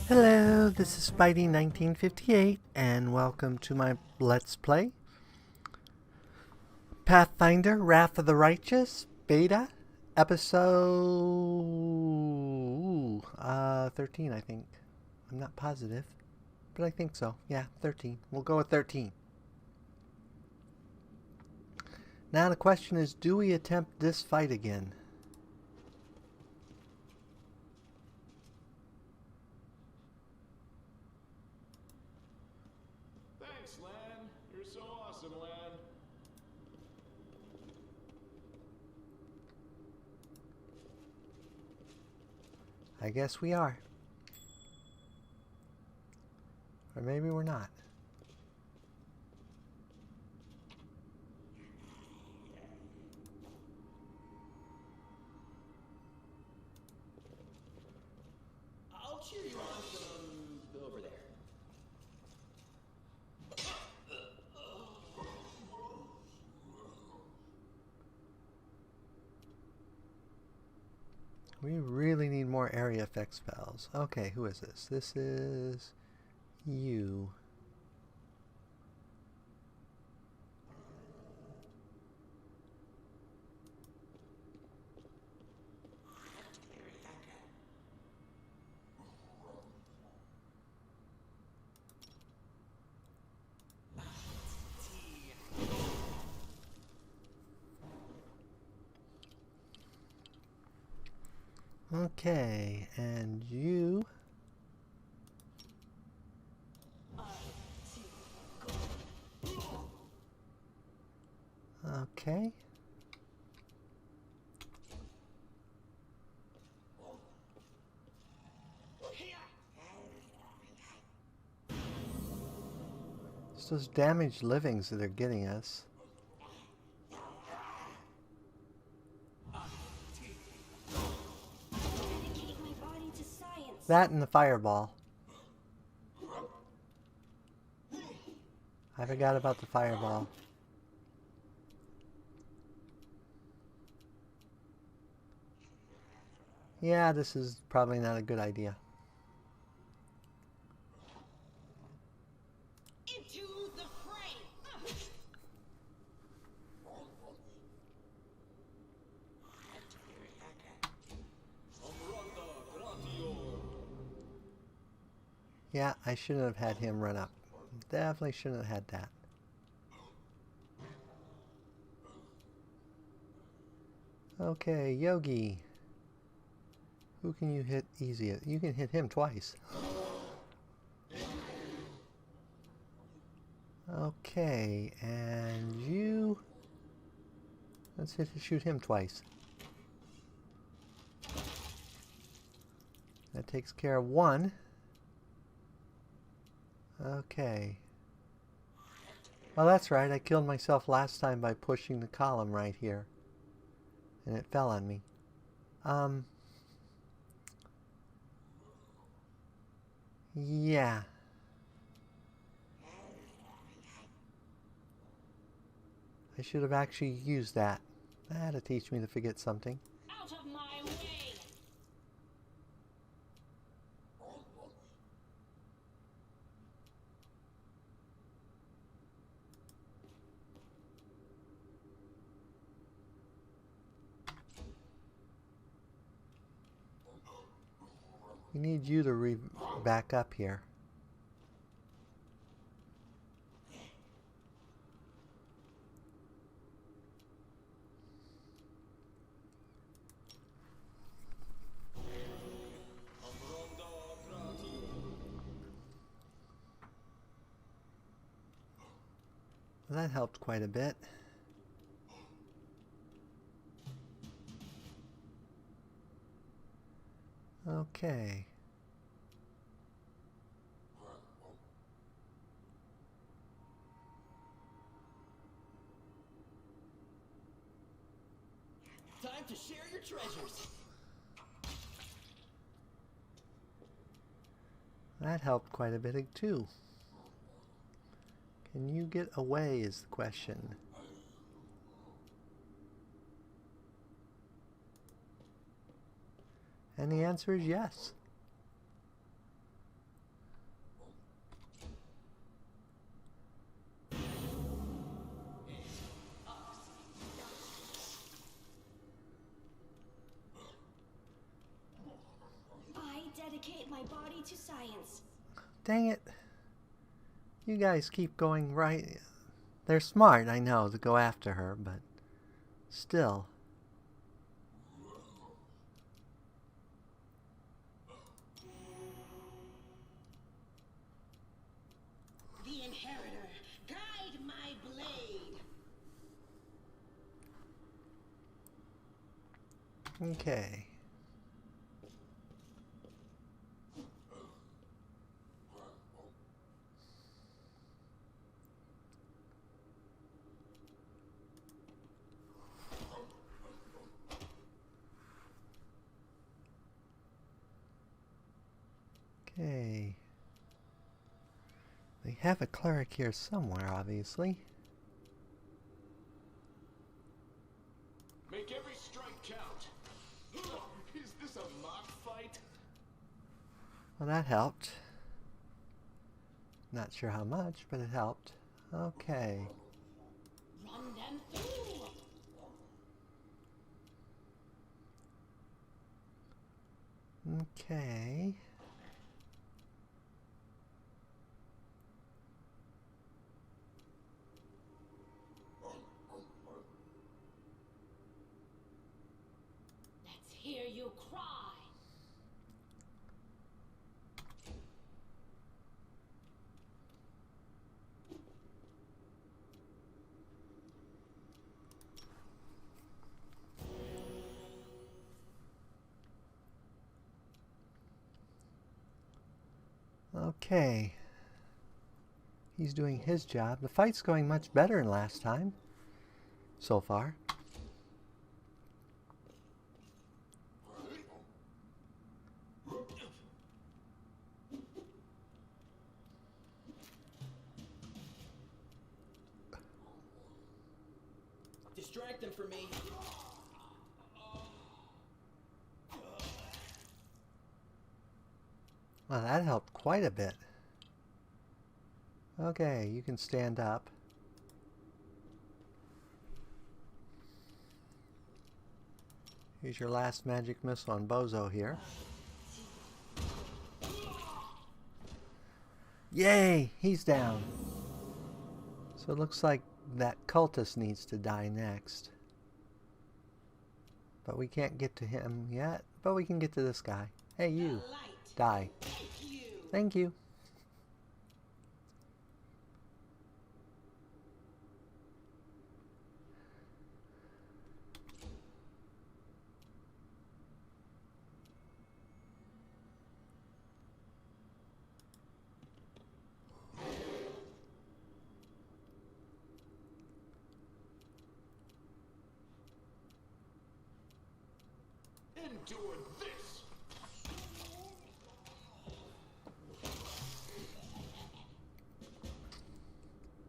Hello, this is Spidey1958, and welcome to my Let's Play Pathfinder, Wrath of the Righteous, Beta, Episode 13, I think. I'm not positive, but I think so. Yeah, 13. We'll go with 13. Now the question is, do we attempt this fight again? Thanks, Lan. You're so awesome, Lan. I guess we are. Or maybe we're not. I'll cheer you on from over there. We really need more area effect spells. Okay, who is this? This is you. Okay, and you. Okay. It's those damaged livings that are getting us. Dedicate my body to science. That and the fireball. I forgot about the fireball. Yeah, this is probably not a good idea. Into the fray. Yeah, I shouldn't have had him run up. Definitely shouldn't have had that. Okay, Yogi. Who can you hit easy? You can hit him twice. Okay, and you... Let's shoot him twice. That takes care of one. Okay. Well, that's right. I killed myself last time by pushing the column right here. And it fell on me. Yeah. I should have actually used that. That'll teach me to forget something. Out of my way. We need you to back up here. That helped quite a bit. Okay. Time to share your treasures. That helped quite a bit too. Can you get away is the question. And the answer is yes. my body to science. Dang it. You guys keep going right. They're smart, I know, to go after her, but still. The Inheritor, guide my blade. Okay. Okay. They have a cleric here somewhere, obviously. Make every strike count. Is this a mock fight? Well, that helped. Not sure how much, but it helped. Okay. Run them through. Okay. Let's hear you cry. Okay. He's doing his job. The fight's going much better than last time. So far. Distract them for me. Well, that helped quite a bit. Okay, you can stand up. Here's your last magic missile on Bozo here. Yay! He's down. So it looks like that cultist needs to die next. But we can't get to him yet. But we can get to this guy. Hey, you. Die. Thank you. Endure this!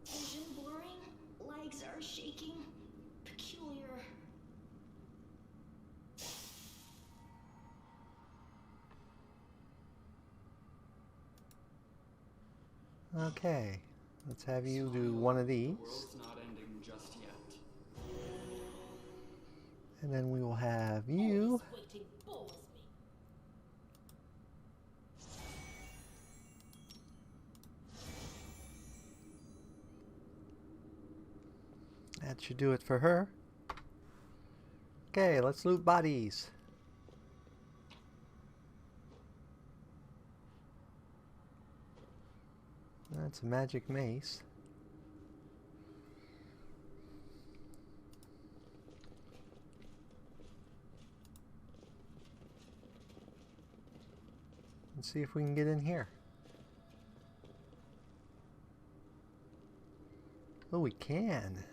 Vision blurring. Legs are shaking. Peculiar. Okay. Let's have you do one of these. World's not ending just yet. And then we will have you. Always waiting bores me. That should do it for her. Okay, let's loot bodies. That's a magic mace. Let's see if we can get in here. Oh, we can.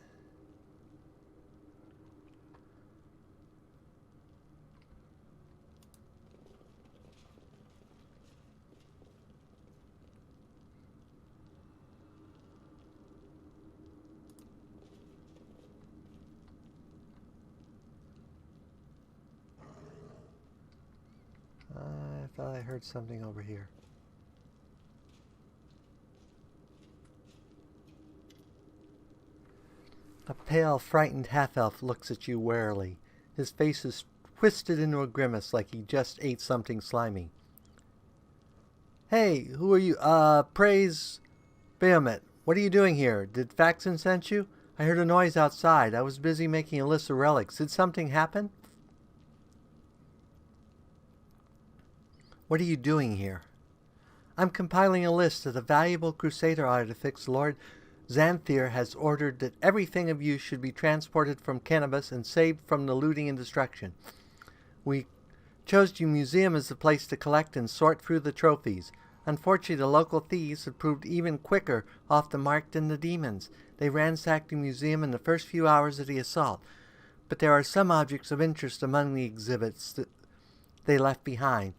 I thought I heard something over here. A pale, frightened half-elf looks at you warily. His face is twisted into a grimace like he just ate something slimy. Hey, who are you? Praise Bahamut. What are you doing here? Did Faxon send you? I heard a noise outside. I was busy making a list of relics. Did something happen? What are you doing here? I'm compiling a list of the valuable Crusader artifacts Lord Xanthir has ordered that everything of use should be transported from Cannabis and saved from the looting and destruction. We chose your museum as the place to collect and sort through the trophies. Unfortunately, the local thieves have proved even quicker off the mark than the demons. They ransacked the museum in the first few hours of the assault. But there are some objects of interest among the exhibits that they left behind.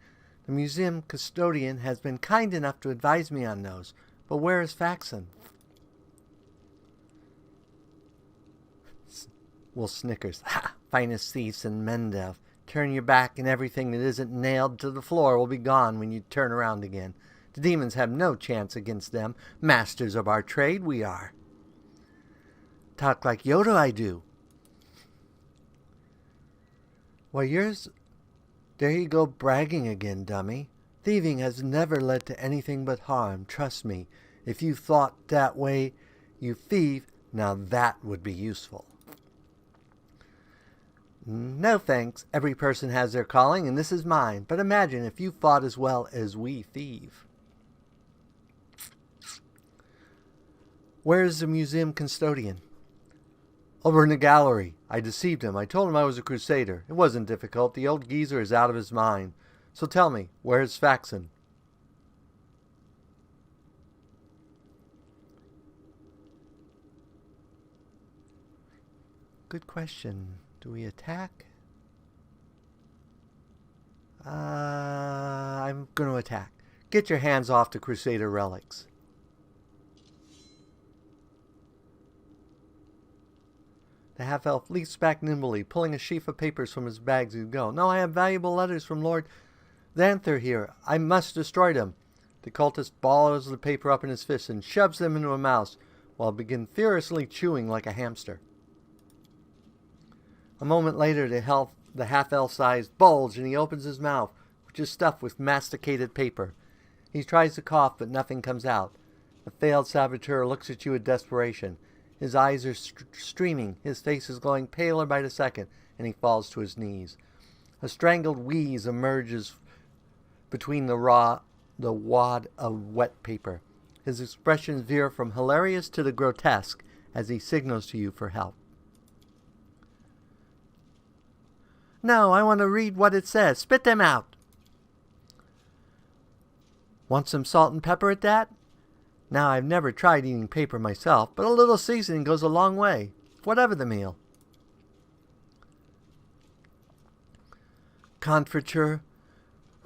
The museum custodian has been kind enough to advise me on those. But where is Faxon? Will snickers. Ha! Finest thieves in Mendev. Turn your back and everything that isn't nailed to the floor will be gone when you turn around again. The demons have no chance against them. Masters of our trade we are. Talk like Yoda I do. Well, there you go bragging again, dummy. Thieving has never led to anything but harm, trust me. If you thought that way, you thieve, now that would be useful. No thanks, every person has their calling, and this is mine. But imagine if you fought as well as we thieve. Where is the museum custodian? Over in the gallery. I deceived him. I told him I was a crusader. It wasn't difficult. The old geezer is out of his mind. So tell me, where's Faxon? Good question. Do we attack? I'm going to attack. Get your hands off the Crusader relics. The half-elf leaps back nimbly, pulling a sheaf of papers from his bags as he goes. No, I have valuable letters from Lord Xanthir here. I must destroy them. The cultist balls the paper up in his fist and shoves them into a mouse, while it begins furiously chewing like a hamster. A moment later, the half-elf's eyes bulge and he opens his mouth, which is stuffed with masticated paper. He tries to cough, but nothing comes out. The failed saboteur looks at you with desperation. His eyes are streaming, his face is glowing paler by the second, and he falls to his knees. A strangled wheeze emerges between the wad of wet paper. His expressions veer from hilarious to the grotesque as he signals to you for help. No, I want to read what it says. Spit them out. Want some salt and pepper at that? Now, I've never tried eating paper myself, but a little seasoning goes a long way, whatever the meal. Confiture.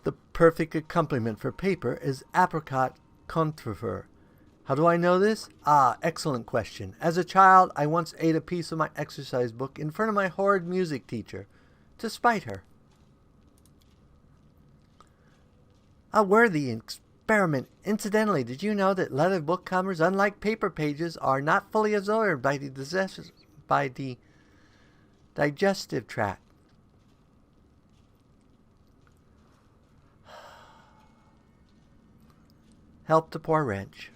The perfect accompaniment for paper is apricot confiture. How do I know this? Ah, excellent question. As a child, I once ate a piece of my exercise book in front of my horrid music teacher, to spite her. A worthy experiment. Incidentally, did you know that leather book covers, unlike paper pages, are not fully absorbed by the digestive tract? Help the poor wretch.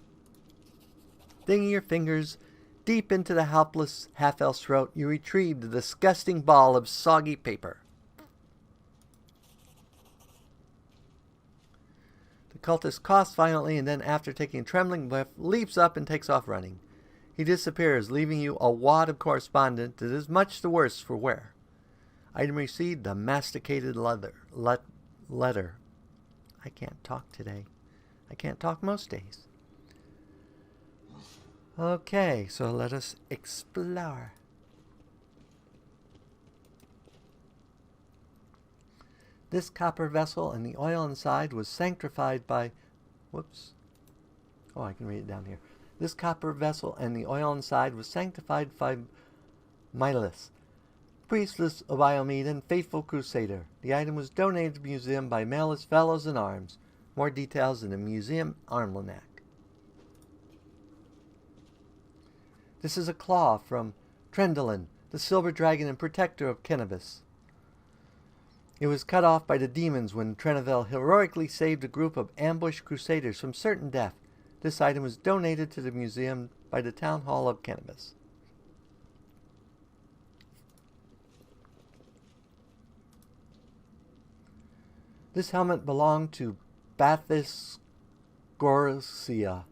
Digging your fingers deep into the helpless half-elf's throat, you retrieve the disgusting ball of soggy paper. The cultist coughs violently and then, after taking a trembling breath, leaps up and takes off running. He disappears, leaving you a wad of correspondence that is much the worse for wear. Item received, the masticated letter. I can't talk today. I can't talk most days. Okay, so let us explore. This copper vessel and the oil inside was sanctified by... Whoops. Oh, I can read it down here. This copper vessel and the oil inside was sanctified by Milas, priestess of Iomede and faithful crusader. The item was donated to the museum by Milas Fellows in Arms. More details in the museum almanac. This is a claw from Trendolin, the silver dragon and protector of Cannabis. It was cut off by the demons when Treneville heroically saved a group of ambushed crusaders from certain death. This item was donated to the museum by the Town Hall of Cannabis. This helmet belonged to Bathis Gorcia,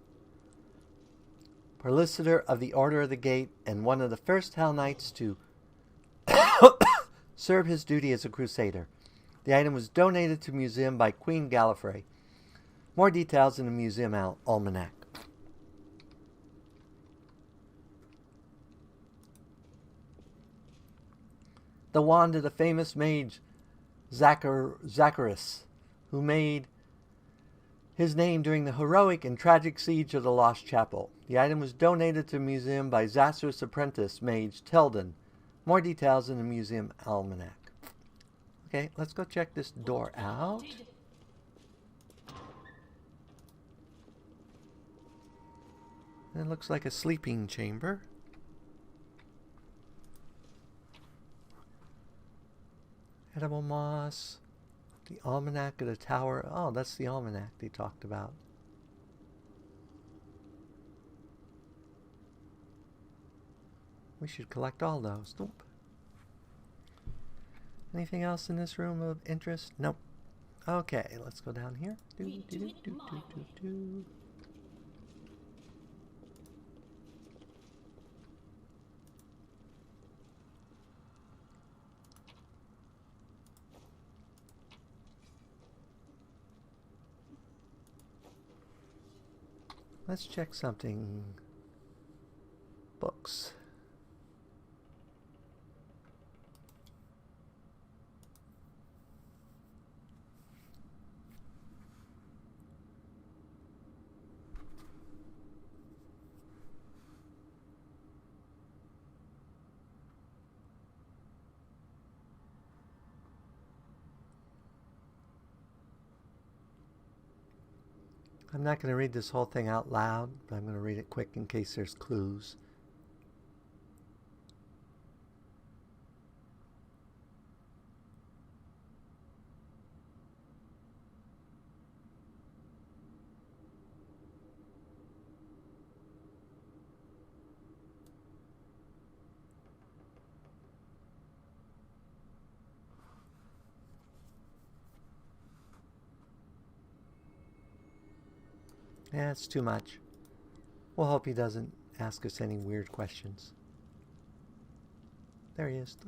Solicitor of the Order of the Gate, and one of the first Hell Knights to serve his duty as a crusader. The item was donated to the museum by Queen Gallifrey. More details in the museum almanac. The wand of the famous mage Zacharias, who made his name during the heroic and tragic siege of the Lost Chapel. The item was donated to the museum by Zassur's apprentice mage Teldon. More details in the museum almanac. Okay, let's go check this door out. It looks like a sleeping chamber. Edible moss. The almanac of the tower. Oh, that's the almanac they talked about. We should collect all those. Nope. Anything else in this room of interest? Nope. Okay, let's go down here. Let's check something. Books. I'm not going to read this whole thing out loud, but I'm going to read it quick in case there's clues. Yeah, it's too much. We'll hope he doesn't ask us any weird questions. There he is.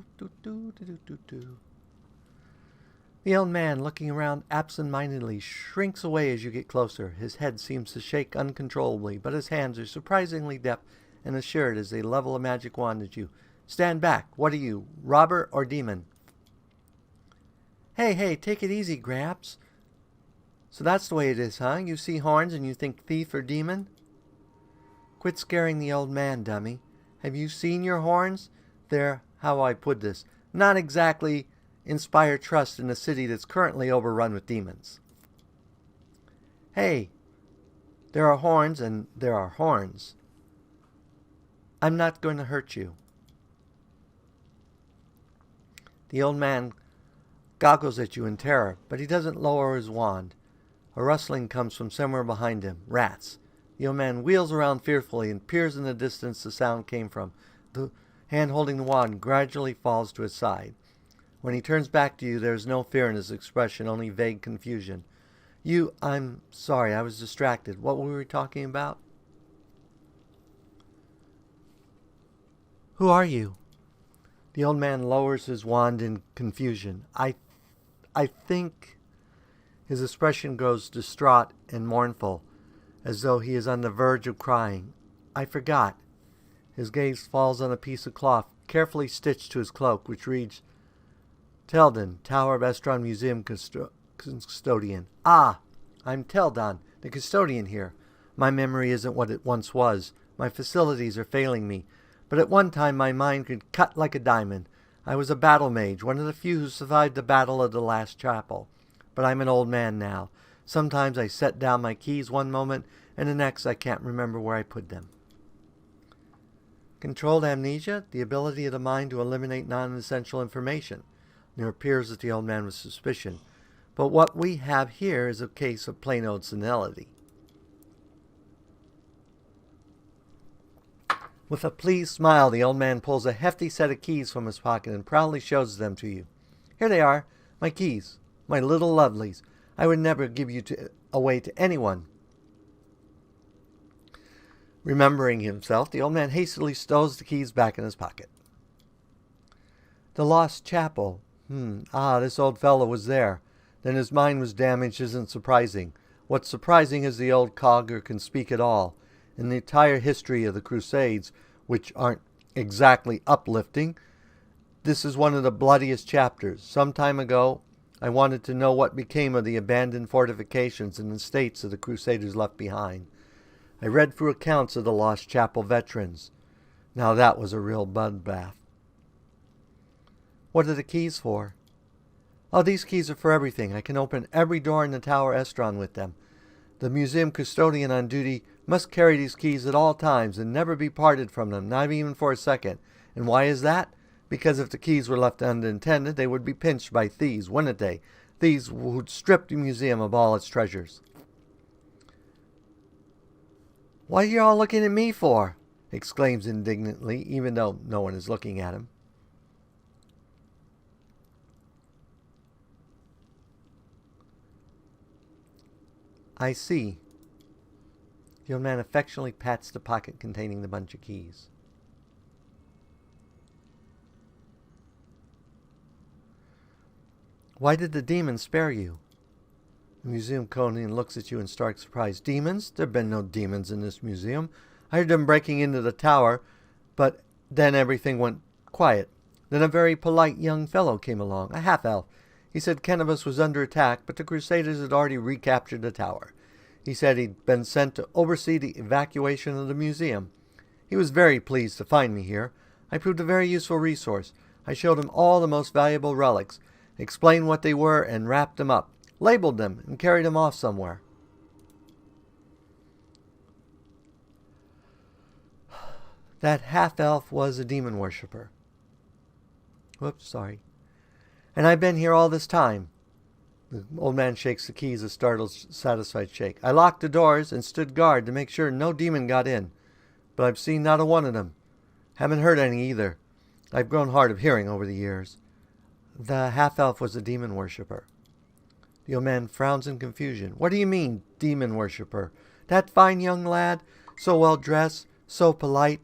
The old man, looking around absent-mindedly, shrinks away as you get closer. His head seems to shake uncontrollably, but his hands are surprisingly deft and assured as they level a magic wand at you. Stand back. What are you, robber or demon? Hey, take it easy, Gramps. So that's the way it is, huh? You see horns and you think thief or demon? Quit scaring the old man, dummy. Have you seen your horns? They're, how I put this, not exactly inspire trust in a city that's currently overrun with demons. Hey, there are horns and there are horns. I'm not going to hurt you. The old man goggles at you in terror, but he doesn't lower his wand. A rustling comes from somewhere behind him. Rats. The old man wheels around fearfully and peers in the distance the sound came from. The hand holding the wand gradually falls to his side. When he turns back to you, there is no fear in his expression, only vague confusion. I'm sorry, I was distracted. What were we talking about? Who are you? The old man lowers his wand in confusion. I think... His expression grows distraught and mournful, as though he is on the verge of crying. I forgot. His gaze falls on a piece of cloth carefully stitched to his cloak, which reads, Teldon, Tower of Estron Museum Custodian. Ah, I'm Teldon, the custodian here. My memory isn't what it once was. My facilities are failing me. But at one time my mind could cut like a diamond. I was a battle mage, one of the few who survived the Battle of the Last Chapel. But I'm an old man now. Sometimes I set down my keys one moment, and the next I can't remember where I put them. Controlled amnesia, the ability of the mind to eliminate non-essential information. It appears that the old man was suspicious. But what we have here is a case of plain old senility. With a pleased smile, the old man pulls a hefty set of keys from his pocket and proudly shows them to you. Here they are, my keys, my little lovelies. I would never give you away to anyone. Remembering himself, the old man hastily stows the keys back in his pocket. The lost chapel. This old fellow was there. Then his mind was damaged isn't surprising. What's surprising is the old cogger can speak at all. In the entire history of the Crusades, which aren't exactly uplifting, this is one of the bloodiest chapters. Some time ago, I wanted to know what became of the abandoned fortifications and estates of the Crusaders left behind. I read through accounts of the lost chapel veterans. Now that was a real bloodbath. What are the keys for? Oh, these keys are for everything. I can open every door in the Tower Estron with them. The museum custodian on duty must carry these keys at all times and never be parted from them, not even for a second. And why is that? Because if the keys were left unattended, they would be pinched by thieves, wouldn't they? Thieves who'd strip the museum of all its treasures. What are you all looking at me for? Exclaims indignantly, even though no one is looking at him. I see. The old man affectionately pats the pocket containing the bunch of keys. Why did the demon spare you? The museum custodian looks at you in stark surprise. Demons? There have been no demons in this museum. I heard them breaking into the tower, but then everything went quiet. Then a very polite young fellow came along, a half-elf. He said Kenabus was under attack, but the Crusaders had already recaptured the tower. He said he'd been sent to oversee the evacuation of the museum. He was very pleased to find me here. I proved a very useful resource. I showed him all the most valuable relics, explained what they were, and wrapped them up, labeled them, and carried them off somewhere. That half-elf was a demon worshipper. Whoops, sorry. And I've been here all this time. The old man shakes the keys, a startled, satisfied shake. I locked the doors and stood guard to make sure no demon got in. But I've seen not a one of them. Haven't heard any either. I've grown hard of hearing over the years. The half-elf was a demon worshipper. The old man frowns in confusion. What do you mean, demon worshipper? That fine young lad, so well dressed, so polite.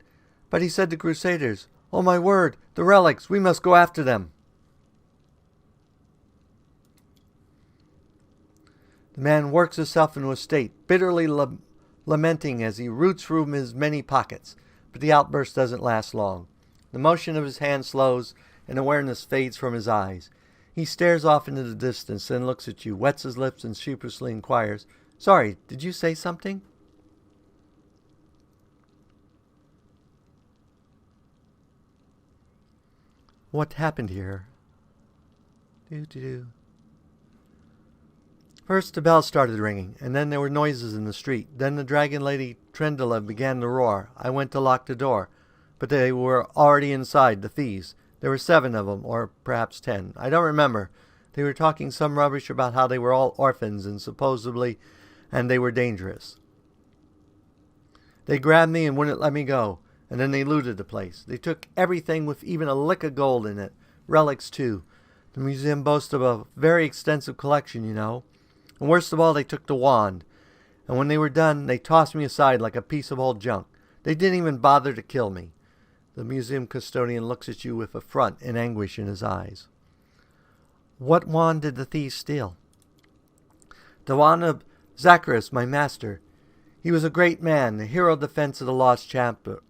But he said to Crusaders, "Oh my word, the relics, we must go after them." The man works himself into a state, bitterly lamenting as he roots through his many pockets. But the outburst doesn't last long. The motion of his hand slows, and awareness fades from his eyes. He stares off into the distance, then looks at you, wets his lips, and sheepishly inquires, "Sorry, did you say something?" What happened here? First the bell started ringing, and then there were noises in the street. Then the dragon lady Trendela began to roar. I went to lock the door, but they were already inside, the thieves. There were 7 of them, or perhaps 10. I don't remember. They were talking some rubbish about how they were all orphans and they were dangerous. They grabbed me and wouldn't let me go, and then they looted the place. They took everything with even a lick of gold in it. Relics, too. The museum boasts of a very extensive collection, you know. And worst of all, they took the wand. And when they were done, they tossed me aside like a piece of old junk. They didn't even bother to kill me. The museum custodian looks at you with affront and anguish in his eyes. What wand did the thieves steal? The wand of Zacharias, my master. He was a great man, the hero of defense of the lost chapel.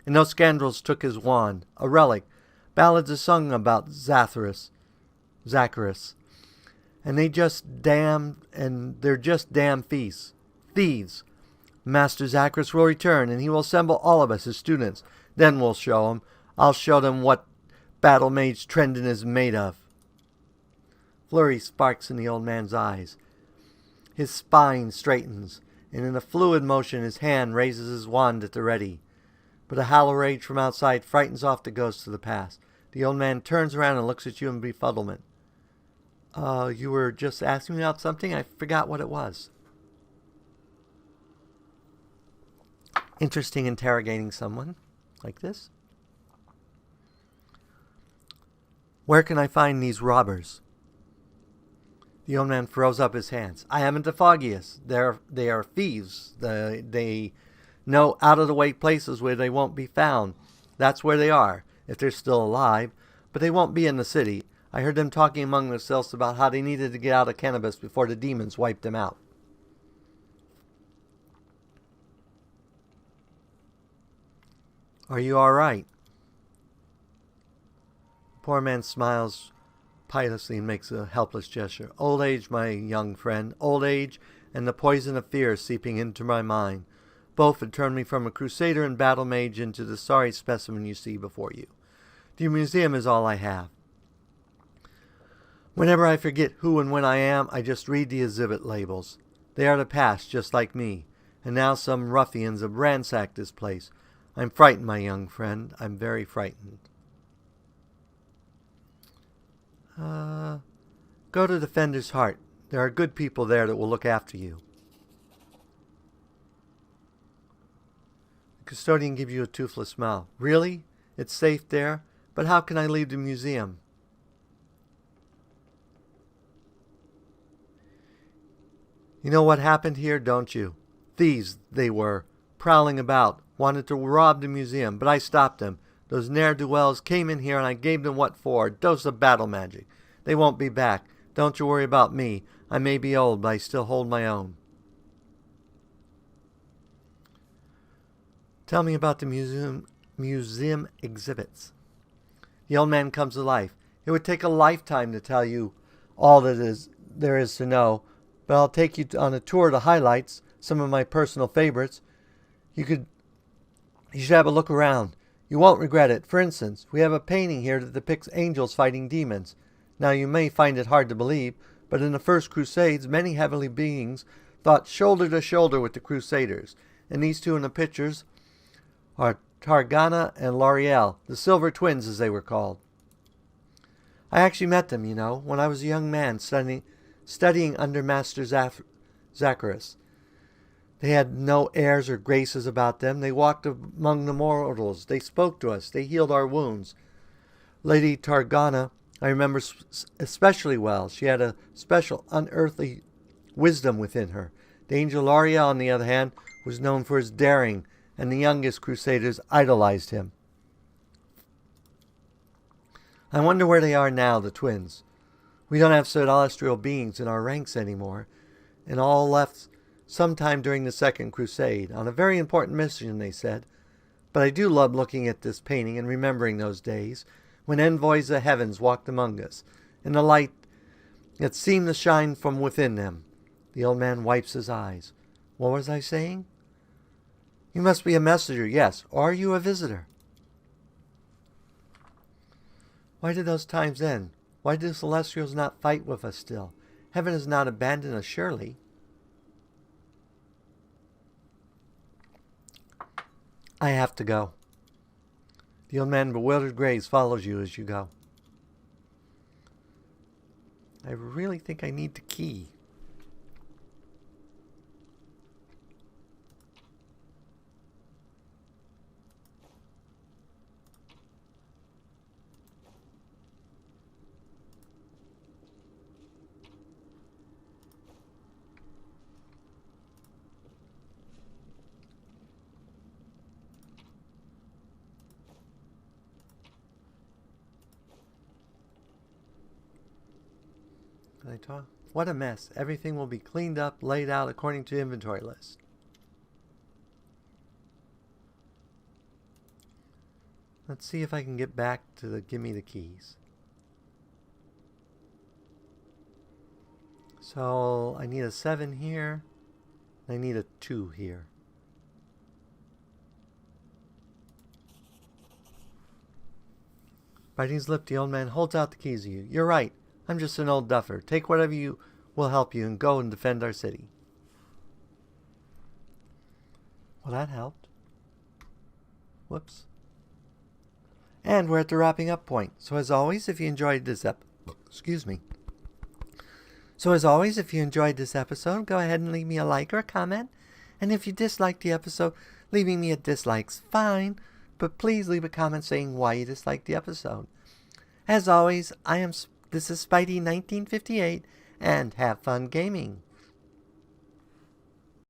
And those scoundrels took his wand, a relic. Ballads are sung about Zacharias. And they're just damn thieves. Thieves. Master Zacharias will return, and he will assemble all of us, his students. Then we'll show him. I'll show them what battle mage Trendon is made of. Flurry sparks in the old man's eyes. His spine straightens, and in a fluid motion his hand raises his wand at the ready. But a howl of rage from outside frightens off the ghosts of the past. The old man turns around and looks at you in befuddlement. You were just asking me about something? I forgot what it was. Interesting interrogating someone like this. Where can I find these robbers? The old man throws up his hands. I haven't the foggiest. They are thieves. They know out-of-the-way places where they won't be found. That's where they are, if they're still alive. But they won't be in the city. I heard them talking among themselves about how they needed to get out of cannabis before the demons wiped them out. Are you all right? The poor man smiles piously and makes a helpless gesture. Old age, my young friend. Old age and the poison of fear seeping into my mind. Both had turned me from a crusader and battle mage into the sorry specimen you see before you. The museum is all I have. Whenever I forget who and when I am, I just read the exhibit labels. They are the past, just like me. And now some ruffians have ransacked this place. I'm frightened, my young friend. I'm very frightened. Go to Defender's Heart. There are good people there that will look after you. The custodian gives you a toothless smile. Really? It's safe there? But how can I leave the museum? You know what happened here, don't you? Thieves, they were, prowling about, wanted to rob the museum, but I stopped them. Those ne'er-do-wells came in here and I gave them what for, a dose of battle magic. They won't be back. Don't you worry about me. I may be old, but I still hold my own. Tell me about the museum exhibits. The old man comes to life. It would take a lifetime to tell you all that there is to know, but I'll take you on a tour of the highlights, some of my personal favorites. You should have a look around. You won't regret it. For instance, we have a painting here that depicts angels fighting demons. Now, you may find it hard to believe, but in the first Crusades, many heavenly beings fought shoulder to shoulder with the Crusaders. And these two in the pictures are Targana and L'Oreal, the Silver Twins as they were called. I actually met them, you know, when I was a young man studying under Master Zacharias. They had no airs or graces about them. They walked among the mortals. They spoke to us. They healed our wounds. Lady Targana, I remember especially well. She had a special unearthly wisdom within her. The angel L'Oreal, on the other hand, was known for his daring, and the youngest Crusaders idolized him. I wonder where they are now, the twins. We don't have celestial beings in our ranks anymore, and all left sometime during the Second Crusade, on a very important mission, they said. But I do love looking at this painting and remembering those days, when envoys of heavens walked among us, and the light that seemed to shine from within them. The old man wipes his eyes. What was I saying? You must be a messenger, yes. Or are you a visitor? Why did those times end? Why do the Celestials not fight with us still? Heaven has not abandoned us, surely. I have to go. The old man in bewildered gaze follows you as you go. I really think I need the key. Can I talk? What a mess. Everything will be cleaned up, laid out according to inventory list. Let's see if I can get back to the give me the keys. So I need a 7 here. I need a 2 here. Biting his lip, the old man holds out the keys to you. You're right. I'm just an old duffer. Take whatever you will help you and go and defend our city. Well, that helped. Whoops. And we're at the wrapping up point. So as always, if you enjoyed this episode, go ahead and leave me a like or a comment. And if you disliked the episode, leaving me a dislike's fine, but please leave a comment saying why you disliked the episode. As always, this is Spidey 1958, and have fun gaming.